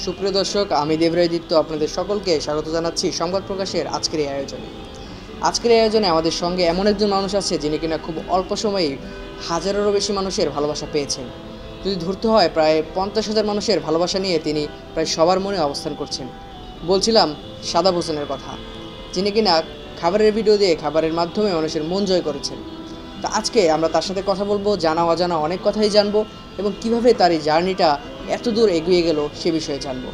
সুপ্রিয় দর্শক, আমি দেবরাজিত্য আপনাদের সকলকে স্বাগত জানাচ্ছি সংবাদ প্রকাশের আজকের এই আয়োজনে। আমাদের সঙ্গে এমন একজন মানুষ আছে যিনি কিনা খুব অল্প সময়েই হাজারেরও বেশি মানুষের ভালোবাসা পেয়েছেন। যদি ধরতে হয়, প্রায় 50,000 মানুষের ভালোবাসা নিয়ে তিনি প্রায় সবার মনে অবস্থান করছেন। বলছিলাম সাদাব হোসেনের কথা, যিনি কিনা খাবারের ভিডিও দিয়ে খাবারের মাধ্যমে মানুষের মন জয় করেছেন। তো আজকে আমরা তার সাথে কথা বলবো, জানা অজানা অনেক কথাই জানবো এবং কিভাবে তার এই জার্নিটা এত দূর এগিয়ে গেল সে বিষয়ে জানবো।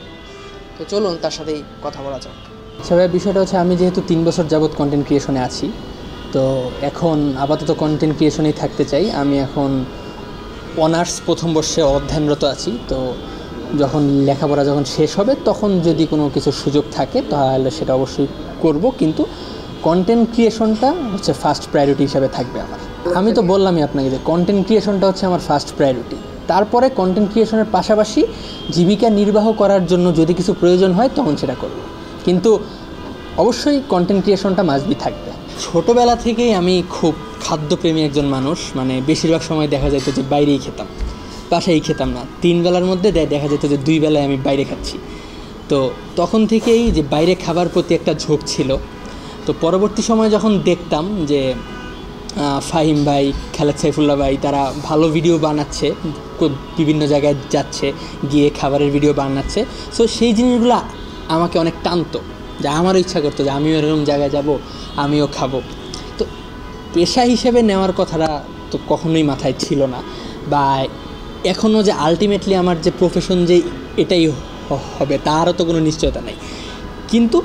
তো চলুন তার সাথেই কথা বলা যাক। সেভাবে বিষয়টা হচ্ছে, আমি যেহেতু 3 বছর যাবৎ কন্টেন্ট ক্রিয়েশনে আছি, তো এখন আপাতত কন্টেন্ট ক্রিয়েশনেই থাকতে চাই। আমি এখন অনার্স প্রথম বর্ষে অধ্যয়নরত আছি। তো যখন লেখাপড়া শেষ হবে, তখন যদি কোনো কিছু সুযোগ থাকে তাহলে সেটা অবশ্যই করব, কিন্তু কন্টেন্ট ক্রিয়েশনটা হচ্ছে ফার্স্ট প্রায়োরিটি হিসাবে থাকবে আমার। আমি তো বললামই আপনাকে যে কন্টেন্ট ক্রিয়েশনটা হচ্ছে আমার ফার্স্ট প্রায়োরিটি। তারপরে কন্টেন্ট ক্রিয়েশনের পাশাপাশি জীবিকা নির্বাহ করার জন্য যদি কিছু প্রয়োজন হয় তখন সেটা করব, কিন্তু অবশ্যই কন্টেন্ট ক্রিয়েশনটা মাস্ট বি থাকবে। ছোটোবেলা থেকেই আমি খুব খাদ্যপ্রেমী একজন মানুষ। মানে বেশিরভাগ সময় দেখা যেত যে বাইরেই খেতাম, বাসায় খেতাম না। 3 বেলার মধ্যে দেখা যেত যে 2 বেলায় আমি বাইরে খাচ্ছি। তো তখন থেকেই যে বাইরে খাবার প্রতি একটা ঝোঁক ছিল। তো পরবর্তী সময় যখন দেখতাম যে ফাহিম ভাই, খালেদ সাইফুল্লাহ ভাই তারা ভালো ভিডিও বানাচ্ছে, বিভিন্ন জায়গায় যাচ্ছে, গিয়ে খাবারের ভিডিও বানাচ্ছে, সো সেই জিনিসগুলো আমাকে অনেক টানতো, যে আমারও ইচ্ছা করতো যে আমিও এরকম জায়গায় যাব, আমিও খাবো। তো পেশা হিসেবে নেওয়ার কথাটা তো কখনোই মাথায় ছিল না, বা এখনও যে আলটিমেটলি আমার যে প্রফেশন যে এটাই হবে তারও তো কোনো নিশ্চয়তা নেই। কিন্তু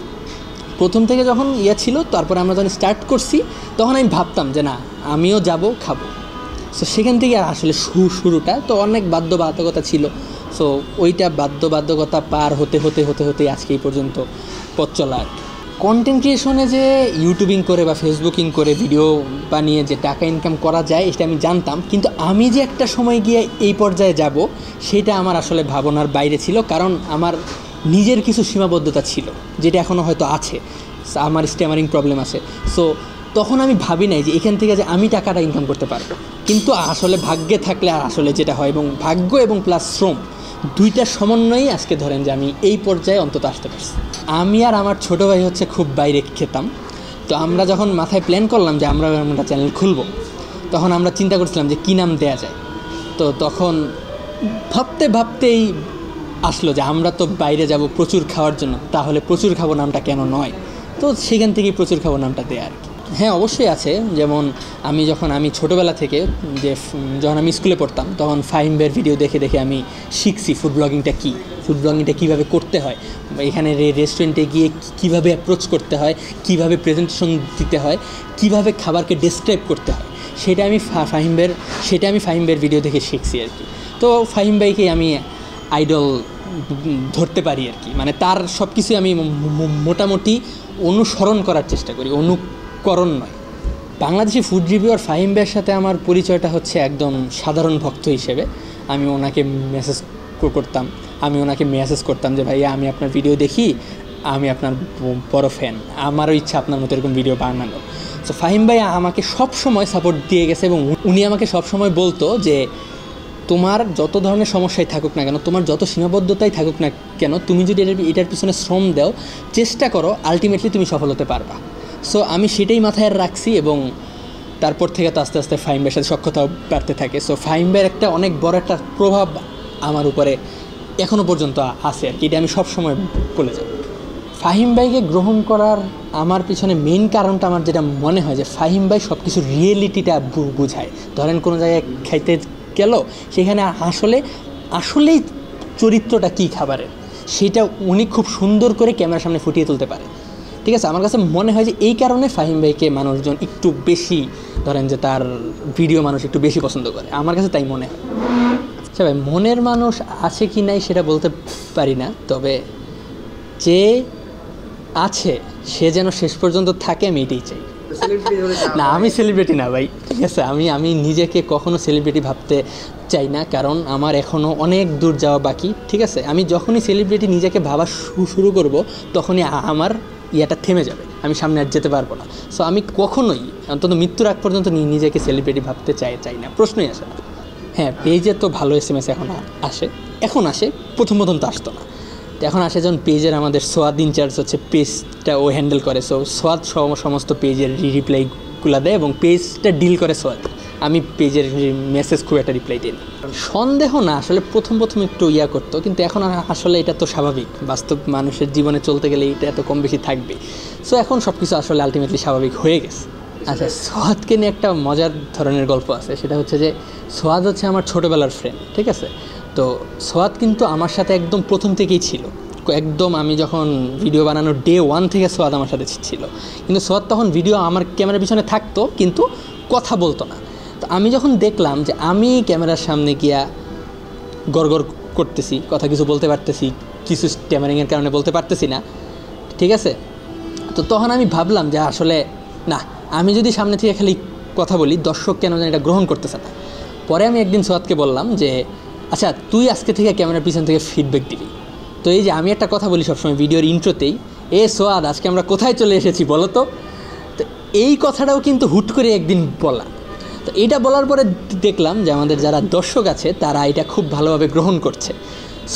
প্রথম থেকে যখন ছিল, তারপরে আমরা যখন স্টার্ট করছি, তখন আমি ভাবতাম যে না, আমিও যাব, খাবো। সো সেখান থেকে আসলে শুরুটা তো অনেক বাধ্যবাধকতা ছিল। সো ওইটা বাধ্যবাধকতা পার হতে হতে আজকে এই পর্যন্ত পথ চলা আর কি। কন্টেন্ট ক্রিয়েশনে যে ইউটিউবিং করে বা ফেসবুকিং করে ভিডিও বানিয়ে যে টাকা ইনকাম করা যায়, এটা আমি জানতাম, কিন্তু আমি যে একটা সময় গিয়ে এই পর্যায়ে যাব সেটা আমার আসলে ভাবনার বাইরে ছিল। কারণ আমার নিজের কিছু সীমাবদ্ধতা ছিল, যেটা এখনও হয়তো আছে। আমার স্ট্যামারিং প্রবলেম আছে। সো তখন আমি ভাবি নাই যে এখান থেকে যে আমি টাকাটা ইনকাম করতে পারবো। কিন্তু আসলে ভাগ্যে থাকলে আর আসলে যেটা হয়, এবং ভাগ্য এবং প্লাস শ্রম দুইটার সমন্বয়েই আজকে ধরেন যে আমি এই পর্যায়ে অন্তত আসতে পারছি। আমি আর আমার ছোটো ভাই হচ্ছে খুব বাইরে খেতাম। তো আমরা যখন মাথায় প্ল্যান করলাম যে আমরা একটা চ্যানেল খুলবো, তখন আমরা চিন্তা করছিলাম যে কী নাম দেয়া যায়। তো তখন ভাবতেই আসলো যে আমরা তো বাইরে যাব প্রচুর খাওয়ার জন্য, তাহলে প্রচুর খাবো নামটা কেন নয়। তো সেখান থেকেই প্রচুর খাবো নামটা দেয়া আর কি। হ্যাঁ, অবশ্যই আছে। যেমন আমি ছোটোবেলা থেকে যখন আমি স্কুলে পড়তাম, তখন ফাহিম ভাইয়ের ভিডিও দেখে আমি শিখছি ফুড ব্লগিংটা কীভাবে করতে হয়, এখানে রেস্টুরেন্টে গিয়ে কীভাবে অ্যাপ্রোচ করতে হয়, কীভাবে প্রেজেন্টেশন দিতে হয়, কীভাবে খাবারকে ডেসক্রাইব করতে হয়, সেটা আমি ফাহিম ভাইয়ের ভিডিও দেখে শিখছি আর কি। তো ফাহিম ভাইকে আমি আইডল ধরতে পারি আর কি। মানে তার সব কিছুই আমি মোটামুটি অনুসরণ করার চেষ্টা করি, অনুকরণ নয়। বাংলাদেশি ফুড রিভিউয়ার ফাহিম ভাইয়ের সাথে আমার পরিচয়টা হচ্ছে একদম সাধারণ ভক্ত হিসেবে। আমি ওনাকে মেসেজ করতাম যে ভাইয়া, আমি আপনার ভিডিও দেখি, আমি আপনার বড় ফ্যান, আমারও ইচ্ছা আপনার মতো এরকম ভিডিও বানানো। সো ফাহিম ভাই আমাকে সব সময় সাপোর্ট দিয়ে গেছে, এবং উনি আমাকে সব সময় বলতো যে তোমার যত ধরনের সমস্যাই থাকুক না কেন, তোমার যত সীমাবদ্ধতাই থাকুক না কেন, তুমি যদি এটার পিছনে শ্রম দাও, চেষ্টা করো, আলটিমেটলি তুমি সফল হতে পারবা। সো আমি সেটাই মাথায় রাখছি, এবং তারপর থেকে তো আস্তে আস্তে ফাহিম ভাইয়ের সাথে সখ্যতাও বাড়তে থাকে। সো ফাহিম ভাইয়ের একটা অনেক বড় একটা প্রভাব আমার উপরে এখনও পর্যন্ত আছে আর কি, এটা আমি সবসময় বলে যাব। ফাহিম ভাইকে গ্রহণ করার আমার পিছনে মেইন কারণটা আমার যেটা মনে হয় যে ফাহিম ভাই সব কিছু রিয়েলিটিটা বুঝায়। ধরেন কোনো জায়গায় খাইতে গেল, সেখানে আসলেই চরিত্রটা কী খাবারের, সেটা উনি খুব সুন্দর করে ক্যামেরার সামনে ফুটিয়ে তুলতে পারে। ঠিক আছে, আমার কাছে মনে হয় যে এই কারণে ফাহিম ভাইকে মানুষজন একটু বেশি, ধরেন যে তার ভিডিও মানুষ একটু বেশি পছন্দ করে, আমার কাছে তাই মনে হয়। আচ্ছা ভাই, মনের মানুষ আছে কি নাই সেটা বলতে পারি না, তবে যে আছে সে যেন শেষ পর্যন্ত থাকে, আমি এটাই চাই। না, আমি সেলিব্রিটি না ভাই, ঠিক আছে। আমি নিজেকে কখনো সেলিব্রিটি ভাবতে চাই না, কারণ আমার এখনও অনেক দূর যাওয়া বাকি। ঠিক আছে, আমি যখনই সেলিব্রিটি নিজেকে ভাবা শুরু করব, তখনই আমার ইয়াটা থেমে যাবে, আমি সামনে আর যেতে পারবো না। সো আমি কখনোই, অন্তত মৃত্যুর আগ পর্যন্ত নিজেকে সেলিব্রিটি ভাবতে চাই না, প্রশ্নই আসে না। হ্যাঁ, পেজে তো ভালো SMS এখন আসে, প্রথম তো আসতো না। তো এখন আসে যখন পেজের আমাদের সোয়াদ ইনচার্জ হচ্ছে, পেজটা ও হ্যান্ডেল করে। সো সোয়াদ সমস্ত পেজের রিপ্লাইগুলো দেয় এবং পেজটা ডিল করে সোয়াদ। আমি পেজের মেসেজ খুব একটা রিপ্লাই দিই না। সন্দেহ না, আসলে প্রথম একটু করতো, কিন্তু এখন আসলে এটা তো স্বাভাবিক, বাস্তব মানুষের জীবনে চলতে গেলে এটা এত কম বেশি থাকবে। সো এখন সব কিছু আসলে আলটিমেটলি স্বাভাবিক হয়ে গেছে। আচ্ছা, সোয়াদকে নিয়ে একটা মজার ধরনের গল্প আছে, সেটা হচ্ছে যে সোয়াদ হচ্ছে আমার ছোটোবেলার ফ্রেন্ড, ঠিক আছে? তো সোয়াদ কিন্তু আমার সাথে একদম প্রথম থেকেই ছিল, একদম আমি যখন ভিডিও বানানোর ডে 1 থেকে সোয়াদ আমার সাথে ছিল। কিন্তু সোয়াদ তখন ভিডিও আমার ক্যামেরার পিছনে থাকতো কিন্তু কথা বলতো না। তো আমি যখন দেখলাম যে আমি ক্যামেরার সামনে গিয়া গড়গড় করতেছি, কথা কিছু বলতে পারতেছি, কিছু স্ট্যামারিংয়ের কারণে বলতে পারতেছি না, ঠিক আছে? তো তখন আমি ভাবলাম যে আসলে না, আমি যদি সামনে থেকে খালি কথা বলি, দর্শক কেন যেন এটা গ্রহণ করতেছে না। পরে আমি একদিন সোয়াদকে বললাম যে আচ্ছা, তুই আজকে থেকে ক্যামেরার পিছন থেকে ফিডব্যাক দিবি। তো এই যে আমি একটা কথা বলি সবসময় ভিডিওর ইন্ট্রোতেই, সোয়াদ আজকে আমরা কোথায় চলে এসেছি বলো তো। তো এই কথাটাও কিন্তু হুট করে একদিন বলা। তো এইটা বলার পরে দেখলাম যে আমাদের যারা দর্শক আছে তারা এটা খুব ভালোভাবে গ্রহণ করছে।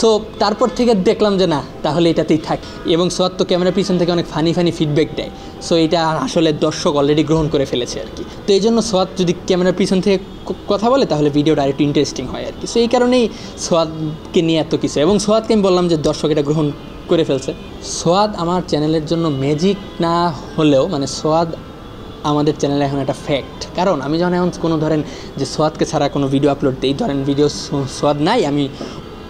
সো তারপর থেকে দেখলাম যে না, তাহলে এটাতেই থাক। এবং সোয়াদ তো ক্যামেরার পিছন থেকে অনেক ফানি ফিডব্যাক দেয়। সো এটা আসলে দর্শক অলরেডি গ্রহণ করে ফেলেছে আর কি। তো এই জন্য সোয়াদ যদি ক্যামেরার পিছন থেকে কথা বলে তাহলে ভিডিওটা আরেকটু ইন্টারেস্টিং হয় আর কি। সো এই কারণেই সোয়াদকে নিয়ে এত কিছু। এবং সোয়াদকে আমি বললাম যে দর্শক এটা গ্রহণ করে ফেলছে। সোয়াদ আমার চ্যানেলের জন্য ম্যাজিক না হলেও মানে সোয়াদ আমাদের চ্যানেলে এখন একটা ফ্যাক্ট। কারণ আমি যখন এখন কোনো ধরেন যে সোয়াদকে ছাড়া কোনো ভিডিও আপলোড দিই, ধরেন ভিডিও সোয়াদ নাই, আমি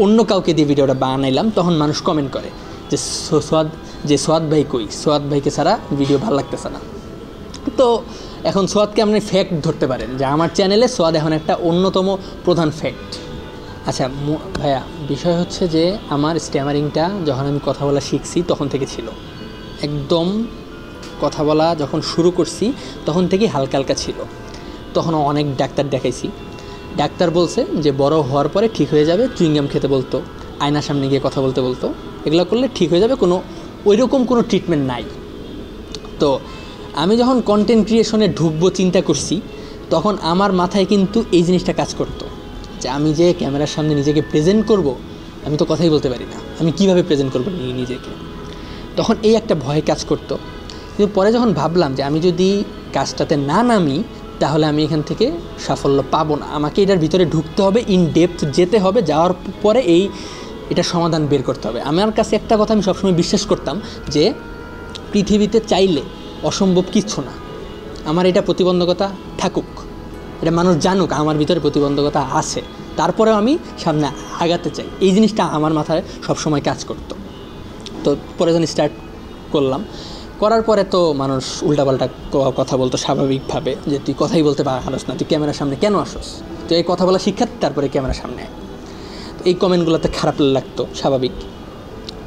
অন্য কাউকে দিয়ে ভিডিওটা বানাইলাম, তখন মানুষ কমেন্ট করে যে সোয়াদ ভাই কই, সোয়াদ ভাইকে ছাড়া ভিডিও ভালো লাগতেছে না। তো এখন সোয়াদকে আপনি ফ্যাক্ট ধরতে পারেন যে আমার চ্যানেলে সোয়াদ এখন একটা অন্যতম প্রধান ফ্যাক্ট। আচ্ছা ভাইয়া, বিষয় হচ্ছে যে আমার স্ট্যামারিংটা যখন আমি কথা বলা শিখছি তখন থেকে ছিল, একদম কথা বলা যখন শুরু করছি তখন থেকেই হালকা হালকা ছিল। তখন অনেক ডাক্তার দেখাইছি, ডাক্তার বলছে যে বড় হওয়ার পরে ঠিক হয়ে যাবে, চুইংগাম খেতে বলতো, আয়নার সামনে গিয়ে কথা বলতে বলতো, এগুলো করলে ঠিক হয়ে যাবে, ওইরকম কোনো ট্রিটমেন্ট নাই। তো আমি যখন কন্টেন্ট ক্রিয়েশনে ঢুকবো চিন্তা করছি, তখন আমার মাথায় কিন্তু এই জিনিসটা কাজ করতো যে আমি যে ক্যামেরার সামনে নিজেকে প্রেজেন্ট করব, আমি তো কথাই বলতে পারি না, আমি কিভাবে প্রেজেন্ট করবো নিজেকে। তখন এই একটা ভয় কাজ করতো। কিন্তু পরে যখন ভাবলাম যে আমি যদি কাজটাতে না নামি তাহলে আমি এখান থেকে সাফল্য পাবো না, আমাকে এটার ভিতরে ঢুকতে হবে, ইন ডেপথ যেতে হবে, যাওয়ার পরে এটা সমাধান বের করতে হবে। আমার কাছে একটা কথা আমি সবসময় বিশ্বাস করতাম যে পৃথিবীতে চাইলে অসম্ভব কিচ্ছু না। আমার এটা প্রতিবন্ধকতা থাকুক, এটা মানুষ জানুক আমার ভিতরে প্রতিবন্ধকতা আছে, তারপরেও আমি সামনে আগাতে চাই, এই জিনিসটা আমার মাথায় সবসময় কাজ করতো। তো পরে যখন স্টার্ট করলাম, করার পরে তো মানুষ উল্টাপাল্টা কথা বলতো স্বাভাবিকভাবে, যে তুই কথাই বলতে পারস না, তুই ক্যামেরার সামনে কেন আসস, তো এই কথা বলা শিক্ষা, তারপরে ক্যামেরার সামনে এই কমেন্টগুলোতে খারাপ লাগতো স্বাভাবিক।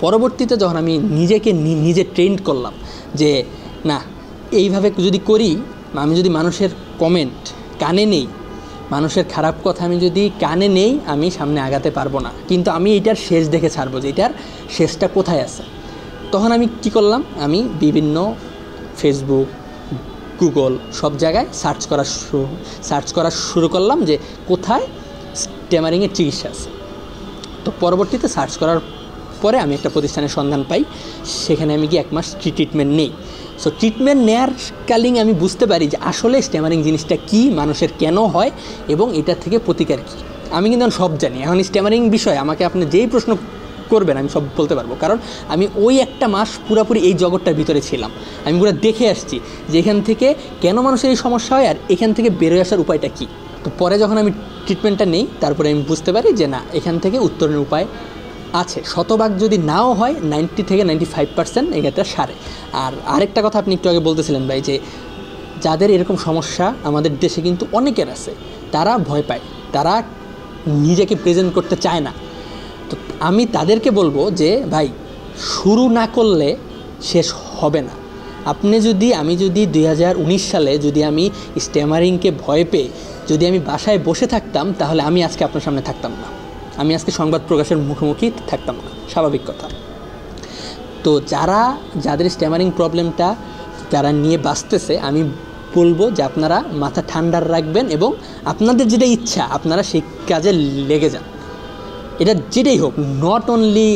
পরবর্তীতে যখন আমি নিজেকে নিজে ট্রেন্ড করলাম যে না, এইভাবে যদি করি, আমি যদি মানুষের কমেন্ট কানে নেই, মানুষের খারাপ কথা আমি যদি কানে নেই, আমি সামনে আগাতে পারবো না, কিন্তু আমি এটার শেষ দেখে ছাড়বো যে এটার শেষটা কোথায় আছে। তখন আমি কি করলাম, আমি বিভিন্ন ফেসবুক, গুগল সব জায়গায় সার্চ করা শুরু করলাম যে কোথায় স্ট্যামারিংয়ের চিকিৎসা আছে। তো পরবর্তীতে সার্চ করার পরে আমি একটা প্রতিষ্ঠানের সন্ধান পাই, সেখানে আমি গিয়ে 1 মাস ট্রিটমেন্ট নেই। সো ট্রিটমেন্ট নেওয়ার কালীন আমি বুঝতে পারি যে আসলে স্ট্যামারিং জিনিসটা কী, মানুষের কেন হয় এবং এটার থেকে প্রতিকার কী। আমি কিন্তু সব জানি। এখন স্ট্যামারিং বিষয় আমাকে আপনি যেই প্রশ্ন করবেন আমি সব বলতে পারবো, কারণ আমি ওই 1 মাস পুরোপুরি এই জগৎটার ভিতরে ছিলাম। আমি পুরো দেখে আসছি যে এখান থেকে কেন মানুষের এই সমস্যা হয় আর এখান থেকে বেরোয় আসার উপায়টা কী। তো পরে যখন আমি ট্রিটমেন্টটা নেই, তারপরে আমি বুঝতে পারি যে না, এখান থেকে উত্তরণের উপায় আছে। শতভাগ যদি নাও হয়, 90 থেকে 95% এক্ষেত্রে সারে। আর আরেকটা কথা আপনি একটু আগে বলতেছিলেন ভাই, যে যাদের এরকম সমস্যা আমাদের দেশে কিন্তু অনেকের আছে, তারা ভয় পায়, তারা নিজেকে প্রেজেন্ট করতে চায় না। তো আমি তাদেরকে বলবো যে ভাই, শুরু না করলে শেষ হবে না। আমি যদি 2019 সালে যদি আমি স্ট্যামারিংকে ভয় পেয়ে যদি আমি বাসায় বসে থাকতাম, তাহলে আমি আজকে আপনার সামনে থাকতাম না, আমি আজকে সংবাদ প্রকাশের মুখোমুখি থাকতাম না, স্বাভাবিক কথা। তো যাদের স্ট্যামারিং প্রবলেমটা যারা নিয়ে বাঁচতেছে, আমি বলবো যে আপনারা মাথা ঠান্ডা রাখবেন এবং আপনাদের যেটা ইচ্ছা আপনারা সেই কাজে লেগে যান। এটা যেটাই হোক, not only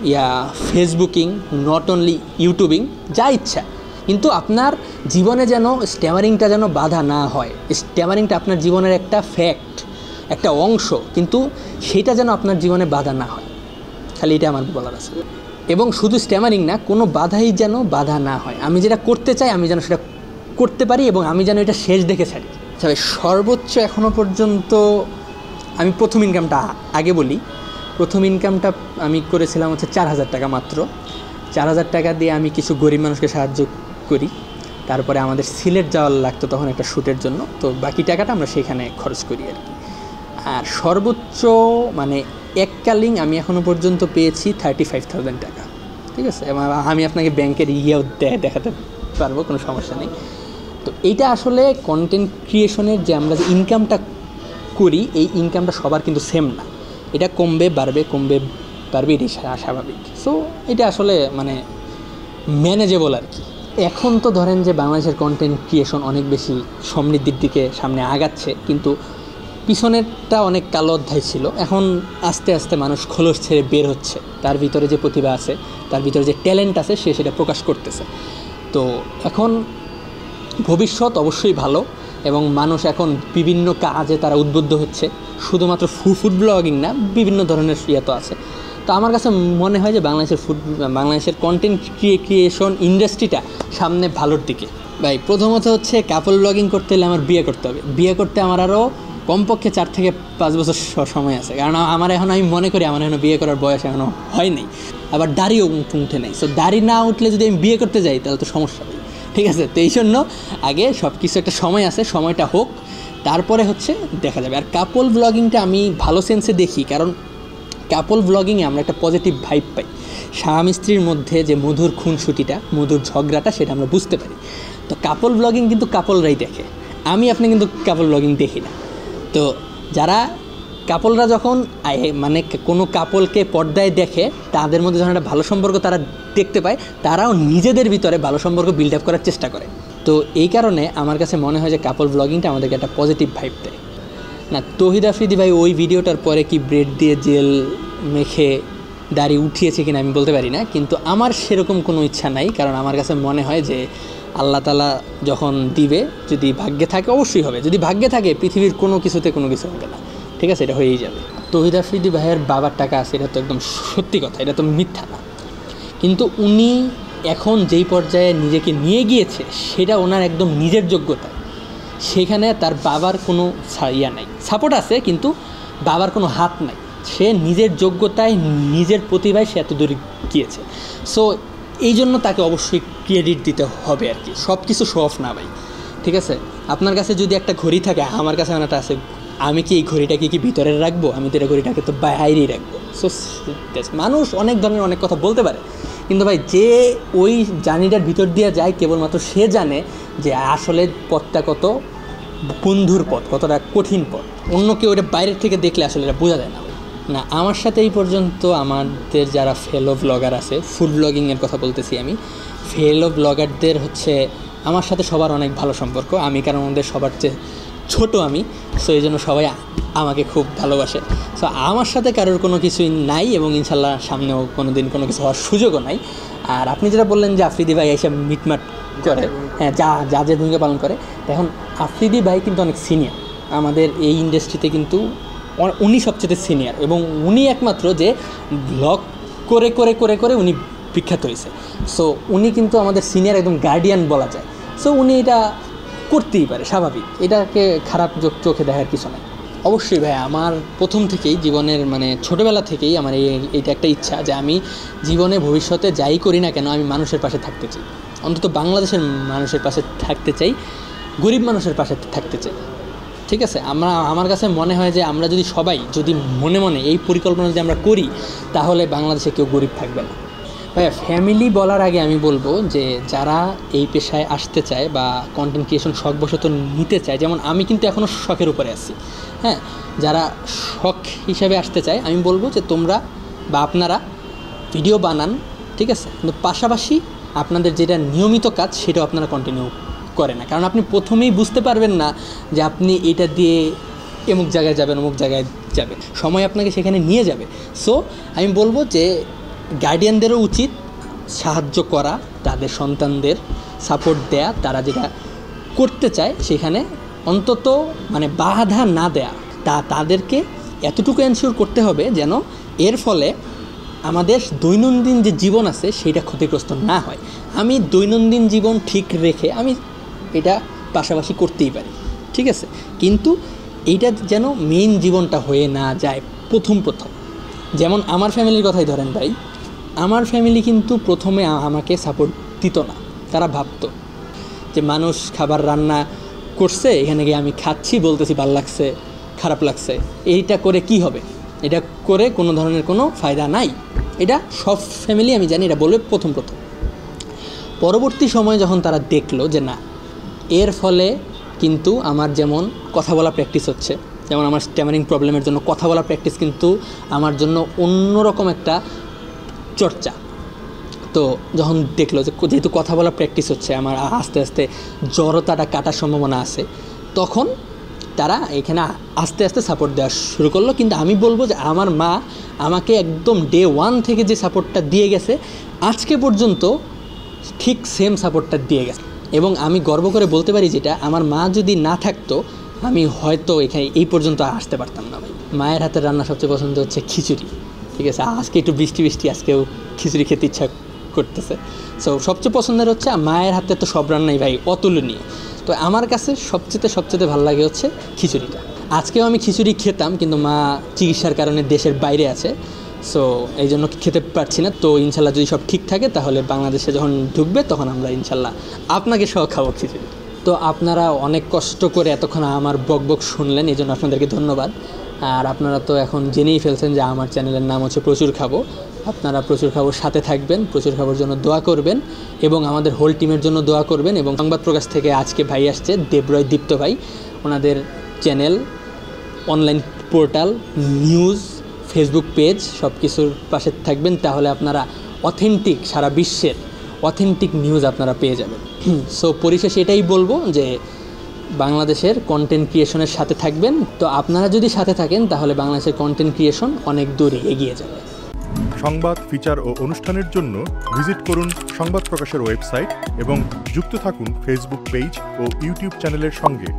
yeah Facebooking, not only YouTubing, যা ইচ্ছা, কিন্তু আপনার জীবনে যেন স্ট্যামারিংটা যেন বাধা না হয়। স্ট্যামারিংটা আপনার জীবনের একটা ফ্যাক্ট, একটা অংশ, কিন্তু সেটা যেন আপনার জীবনে বাধা না হয়, খালি এটা আমার বলার আছে। এবং শুধু স্ট্যামারিং না, কোনো বাধাই যেন বাধা না হয়। আমি যেটা করতে চাই আমি যেন সেটা করতে পারি এবং আমি যেন এটা শেষ দেখে ছাড়ি। তবে সর্বোচ্চ এখনও পর্যন্ত আমি প্রথম ইনকামটা আগে বলি, প্রথম ইনকামটা আমি করেছিলাম হচ্ছে 4,000 টাকা মাত্র। 4,000 টাকা দিয়ে আমি কিছু গরিব মানুষকে সাহায্য করি। তারপরে আমাদের সিলেট যাওয়ার লাগতো তখন একটা শ্যুটের জন্য, তো বাকি টাকাটা আমরা সেখানে খরচ করি আর কি। আর সর্বোচ্চ মানে এককালীন আমি এখনও পর্যন্ত পেয়েছি 35,000 টাকা, ঠিক আছে। এবং আমি আপনাকে ব্যাংকের ইয়েও দেখাতে পারবো, কোনো সমস্যা নেই। তো এইটা আসলে কন্টেন্ট ক্রিয়েশনের যে আমরা যে ইনকামটা করি, এই ইনকামটা সবার কিন্তু সেম না, এটা কমবে বাড়বে, কমবে বাড়বে, এটাই স্বাভাবিক। সো এটা আসলে মানে ম্যানেজেবল আর কি। এখন তো ধরেন যে বাংলাদেশের কন্টেন্ট ক্রিয়েশন অনেক বেশি সমৃদ্ধির দিকে সামনে আগাচ্ছে, কিন্তু পিছনেরটা অনেক কালো অধ্যায় ছিল। এখন আস্তে আস্তে মানুষ খোলস ছেড়ে বের হচ্ছে, তার ভিতরে যে প্রতিভা আছে, তার ভিতরে যে ট্যালেন্ট আছে, সে সেটা প্রকাশ করতেছে। তো এখন ভবিষ্যৎ অবশ্যই ভালো এবং মানুষ এখন বিভিন্ন কাজে তারা উদ্বুদ্ধ হচ্ছে, শুধুমাত্র ফুড ব্লগিং না, বিভিন্ন ধরনের ইয়ে তো আছে। তো আমার কাছে মনে হয় যে বাংলাদেশের কন্টেন্ট ক্রিয়েশন ইন্ডাস্ট্রিটা সামনে ভালোর দিকে। ভাই প্রথমত হচ্ছে কাপল ব্লগিং করতে হলে আমার বিয়ে করতে হবে। বিয়ে করতে আমার আরও কমপক্ষে 4 থেকে 5 বছর সময় আছে, কারণ আমার এখন আমি মনে করি আমার এখনও বিয়ে করার বয়স এখনও হয় নাই, আবার দাড়িও উঠে নেই। সো দাড়ি না উঠলে যদি আমি বিয়ে করতে যাই তাহলে তো সমস্যা নেই, ঠিক আছে। তো এই জন্য আগে সব কিছু একটা সময় আছে, সময়টা হোক, তারপরে হচ্ছে দেখা যাবে। আর কাপল ব্লগিংটা আমি ভালো সেন্সে দেখি, কারণ কাপল ব্লগিংয়ে আমরা একটা পজিটিভ ভাইব পাই। স্বামী স্ত্রীর মধ্যে যে মধুর খুনসুটিটা, মধুর ঝগড়াটা, সেটা আমরা বুঝতে পারি। তো কাপল ব্লগিং কিন্তু কাপলরাই দেখে, আপনি কিন্তু কাপল ব্লগিং দেখি না। তো যারা কাপলরা যখন মানে কোনো কাপলকে পর্দায় দেখে, তাদের মধ্যে যখন একটা ভালো সম্পর্ক তারা দেখতে পায়, তারাও নিজেদের ভিতরে ভালো সম্পর্ক বিল্ড আপ করার চেষ্টা করে। তো এই কারণে আমার কাছে মনে হয় যে কাপল ব্লগিংটা আমাদেরকে একটা পজিটিভ ভাইব দেয়। না, তৌহিদ আফ্রিদি ভাই ওই ভিডিওটার পরে কি ব্রেড দিয়ে জেল মেখে দাড়ি উঠিয়েছে কিনা আমি বলতে পারি না, কিন্তু আমার সেরকম কোনো ইচ্ছা নাই। কারণ আমার কাছে মনে হয় যে আল্লাহ তাআলা যখন দিবে, যদি ভাগ্যে থাকে অবশ্যই হবে, যদি ভাগ্যে থাকে পৃথিবীর কোনো কিছুতে কোনো কিছু হবে না, ঠিক আছে, এটা হয়েই যাবে। তৌহিদ আফ্রিদি ভাইয়ের বাবার টাকা আছে, এটা তো একদম সত্যি কথা, এটা তো মিথ্যা না। কিন্তু উনি এখন যেই পর্যায়ে নিজেকে নিয়ে গিয়েছে, সেটা ওনার একদম নিজের যোগ্যতা। সেখানে তার বাবার কোনো ইয়া নাই, সাপোর্ট আছে, কিন্তু বাবার কোনো হাত নাই। সে নিজের যোগ্যতায়, নিজের প্রতিভায় সে এত দূর গিয়েছে। সো এই জন্য তাকে অবশ্যই ক্রেডিট দিতে হবে আর কি। সব কিছু শো অফ না ভাই, ঠিক আছে। আপনার কাছে যদি একটা ঘড়ি থাকে, আমার কাছে একটা আছে, আমি কি এই ঘড়িটাকে কি ভিতরে রাখবো? আমি তো এটা ঘড়িটাকে তো বাইরেই রাখবো। সো মানুষ অনেক ধরনের অনেক কথা বলতে পারে, কিন্তু ভাই যে ওই জার্নিটার ভিতর দিয়ে যায়, কেবলমাত্র সে জানে যে আসলে পথটা কত বন্ধুর পথ, কতটা কঠিন পথ। অন্য কেউ এটা বাইরের থেকে দেখলে আসলে এটা বোঝা যায় না। না, আমার সাথে এই পর্যন্ত আমাদের যারা ফেলো ব্লগার আছে, ফুড ব্লগিংয়ের কথা বলতেছি আমি, ফেলো ব্লগারদের হচ্ছে আমার সাথে সবার অনেক ভালো সম্পর্ক। আমি কারণ ওদের সবার চেয়ে ছোটো আমি, সো এই জন্য সবাই আমাকে খুব ভালোবাসে। সো আমার সাথে কারোর কোনো কিছুই নাই এবং ইনশাল্লাহ সামনেও কোনো দিন কোনো কিছু হওয়ার সুযোগও নাই। আর আপনি যেটা বললেন যে আফ্রিদি ভাই এসে মিটমাট করে, হ্যাঁ, যা যে ভূমিকা পালন করে, এখন আফ্রিদি ভাই কিন্তু অনেক সিনিয়র আমাদের এই ইন্ডাস্ট্রিতে, কিন্তু উনি সবচেয়ে সিনিয়র এবং উনি একমাত্র যে ব্লগ করে করে করে করে উনি বিখ্যাত হয়েছে। সো উনি কিন্তু আমাদের সিনিয়র একদম গার্ডিয়ান বলা যায়। সো উনি এটা করতেই পারে, স্বাভাবিক, এটাকে খারাপ চোখে দেখার কিছু নাই। অবশ্যই ভাই, আমার প্রথম থেকেই জীবনের মানে ছোটোবেলা থেকেই আমার এইটা একটা ইচ্ছা যে আমি জীবনে ভবিষ্যতে যাই করি না কেন, আমি মানুষের পাশে থাকতে চাই, অন্তত বাংলাদেশের মানুষের পাশে থাকতে চাই, গরিব মানুষের পাশে থাকতে চাই, ঠিক আছে। আমার কাছে মনে হয় যে আমরা যদি সবাই যদি মনে মনে এই পরিকল্পনা যদি আমরা করি, তাহলে বাংলাদেশে কেউ গরিব থাকবে না। ভাইয়া, ফ্যামিলি বলার আগে আমি বলবো যে যারা এই পেশায় আসতে চায় বা কন্টেন্ট ক্রিয়েশন শখবশত নিতে চায়, যেমন আমি কিন্তু এখনও শখের উপরে আছি, হ্যাঁ, যারা শখ হিসাবে আসতে চায়, আমি বলবো যে তোমরা বা আপনারা ভিডিও বানান, ঠিক আছে, কিন্তু পাশাপাশি আপনাদের যেটা নিয়মিত কাজ সেটাও আপনারা কন্টিনিউ করে না, কারণ আপনি প্রথমেই বুঝতে পারবেন না যে আপনি এটা দিয়ে এমুক জায়গায় যাবেন, অমুক জায়গায় যাবেন, সময় আপনাকে সেখানে নিয়ে যাবে। সো আমি বলবো যে গার্ডিয়ানদেরও উচিত সাহায্য করা, তাদের সন্তানদের সাপোর্ট দেয়া, তারা যেটা করতে চায় সেখানে অন্তত মানে বাধা না দেয়া, তাদেরকে এতটুকু এনশিওর করতে হবে যেন এর ফলে আমাদের দৈনন্দিন যে জীবন আছে সেটা ক্ষতিগ্রস্ত না হয়। আমি দৈনন্দিন জীবন ঠিক রেখে আমি এটা পাশাপাশি করতেই পারি, ঠিক আছে, কিন্তু এইটা যেন মেইন জীবনটা হয়ে না যায় প্রথম। যেমন আমার ফ্যামিলির কথাই ধরেন ভাই, আমার ফ্যামিলি কিন্তু প্রথমে আমাকে সাপোর্ট দিত না। তারা ভাবতো যে মানুষ খাবার রান্না করছে, এখানে গিয়ে আমি খাচ্ছি, বলতেছি ভালো লাগছে, খারাপ লাগছে, এইটা করে কি হবে, এটা করে কোনো ধরনের কোনো ফায়দা নাই। এটা সব ফ্যামিলি আমি জানি এটা বলবে প্রথম। পরবর্তী সময়ে যখন তারা দেখলো যে না, এর ফলে কিন্তু আমার যেমন কথা বলা প্র্যাকটিস হচ্ছে, যেমন আমার স্ট্যামারিং প্রবলেমের জন্য কথা বলা প্র্যাকটিস কিন্তু আমার জন্য অন্যরকম একটা চর্চা। তো যখন দেখলো যে যেহেতু কথা বলা প্র্যাকটিস হচ্ছে, আমার আস্তে আস্তে জড়তাটা কাটার সম্ভাবনা আছে, তখন তারা এখানে আস্তে আস্তে সাপোর্ট দেওয়া শুরু করলো। কিন্তু আমি বলবো যে আমার মা আমাকে একদম ডে 1 থেকে যে সাপোর্টটা দিয়ে গেছে আজকে পর্যন্ত ঠিক সেম সাপোর্টটা দিয়ে গেছে। এবং আমি গর্ব করে বলতে পারি যেটা, আমার মা যদি না থাকতো আমি হয়তো এখানে এই পর্যন্ত আসতে পারতাম না ভাই। মায়ের হাতের রান্না সবচেয়ে পছন্দ হচ্ছে খিচুড়ি, ঠিক আছে, আজকে একটু বৃষ্টি আজকেও খিচুড়ি খেতে ইচ্ছা করতেছে। সো সবচেয়ে পছন্দের হচ্ছে মায়ের হাতে, তো সব রান্নাই ভাই অতুলনীয়। তো আমার কাছে সবচেয়ে ভালো লাগে হচ্ছে খিচুড়িটা। আজকেও আমি খিচুড়ি খেতাম, কিন্তু মা চিকিৎসার কারণে দেশের বাইরে আছে, সো এই জন্য খেতে পারছি না। তো ইনশাল্লাহ যদি সব ঠিক থাকে তাহলে বাংলাদেশে যখন ঢুকবে তখন আমরা ইনশাল্লাহ আপনাকে সহ খাবো খিচুড়ি। তো আপনারা অনেক কষ্ট করে এতক্ষণ আমার বকবক শুনলেন, এই জন্য আপনাদেরকে ধন্যবাদ। আর আপনারা তো এখন জেনেই ফেলছেন যে আমার চ্যানেলের নাম হচ্ছে প্রচুর খাবো। আপনারা প্রচুর খাবোর সাথে থাকবেন, প্রচুর খাবোর জন্য দোয়া করবেন এবং আমাদের হোল টিমের জন্য দোয়া করবেন। এবং সংবাদ প্রকাশ থেকে আজকে ভাই আসছে, দেবরয় দীপ্ত ভাই, ওনাদের channel, online portal, news, Facebook page সব কিছুর পাশে থাকবেন, তাহলে আপনারা অথেন্টিক, সারা বিশ্বের অথেন্টিক নিউজ আপনারা পেয়ে যাবেন। সো পরিশেষে এটাই বলবো যে বাংলাদেশের কন্টেন্ট ক্রিয়েশনের সাথে থাকবেন। তো আপনারা যদি সাথে থাকেন তাহলে বাংলাদেশের কন্টেন্ট ক্রিয়েশন অনেক দূরে এগিয়ে যাবে। সংবাদ, ফিচার ও অনুষ্ঠানের জন্য ভিজিট করুন সংবাদ প্রকাশের ওয়েবসাইট এবং যুক্ত থাকুন ফেসবুক পেজ ও ইউটিউব চ্যানেলের সঙ্গে।